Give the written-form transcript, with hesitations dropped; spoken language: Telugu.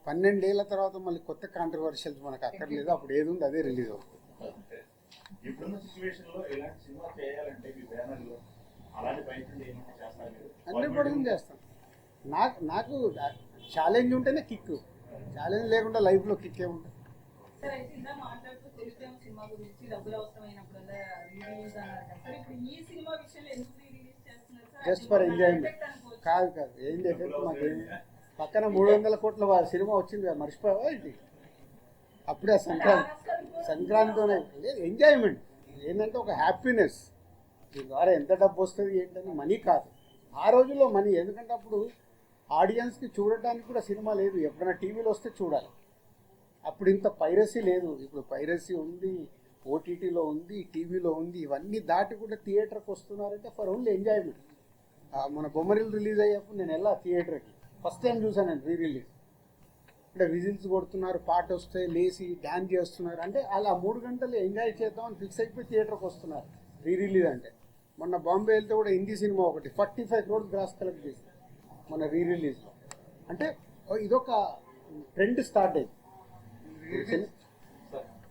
పన్నెండేళ్ల తర్వాత మళ్ళీ కొత్త కాంట్రవర్షియల్స్ మనకు అక్కర్లేదు, అప్పుడు ఏది ఉంది అదే రిలీజ్ అవుతుంది. ఇప్పుడున్న సిచ్యువేషన్ లో ఇలాంటి సినిమా చేయాలంటే మీ బ్యానర్ లో అలాంటి ప్రయత్నం ఏమైనా చేస్తారు మీరు? 100% చేస్తాం. నాకు ఛాలెంజ్ ఉంటేనే కిక్, ఛాలెంజ్ లేకుండా లైఫ్లో కిక్ ఏముంటుంది. Just for enjoyment. కాదు ఏంది ఎఫెక్ట్ మాకేమి. పక్కన 300 కోట్ల సినిమా వచ్చింది కదా, మర్చిపోయావా ఇది? అప్పుడే సంక్రాంతితోనే ఎంజాయ్మెంట్ ఏంటంటే ఒక హ్యాపీనెస్. దీని ద్వారా ఎంత డబ్బు వస్తుంది ఏంటని మనీ కాదు, ఆ రోజుల్లో మనీ. ఎందుకంటే అప్పుడు ఆడియన్స్కి చూడటానికి కూడా సినిమా లేదు, ఎప్పుడైనా టీవీలో వస్తే చూడాలి. అప్పుడు ఇంత పైరసీ లేదు, ఇప్పుడు పైరసీ ఉంది, ఓటీటీలో ఉంది, టీవీలో ఉంది. ఇవన్నీ దాటి కూడా థియేటర్కి వస్తున్నారంటే ఫర్ ఓన్లీ ఎంజాయ్మెంట్. మన బొమ్మరిల్ రిలీజ్ అయ్యేప్పుడు నేను వెళ్ళా థియేటర్కి, ఫస్ట్ టైం చూసాను నేను రీ రిలీజ్. అంటే విజిల్స్ కొడుతున్నారు, పాట వస్తే లేచి డ్యాన్స్ చేస్తున్నారు. అంటే అలా 3 గంటలు ఎంజాయ్ చేద్దామని ఫిక్స్ అయిపోయి థియేటర్కి వస్తున్నారు రీ రిలీజ్ అంటే. మొన్న బాంబే వెళ్తే కూడా హిందీ సినిమా ఒకటి 45 crores గ్రాస్ కలెక్ట్ చేసింది మన రీ రిలీజ్లో. అంటే ఇదొక ట్రెండ్ స్టార్ట్ అయింది.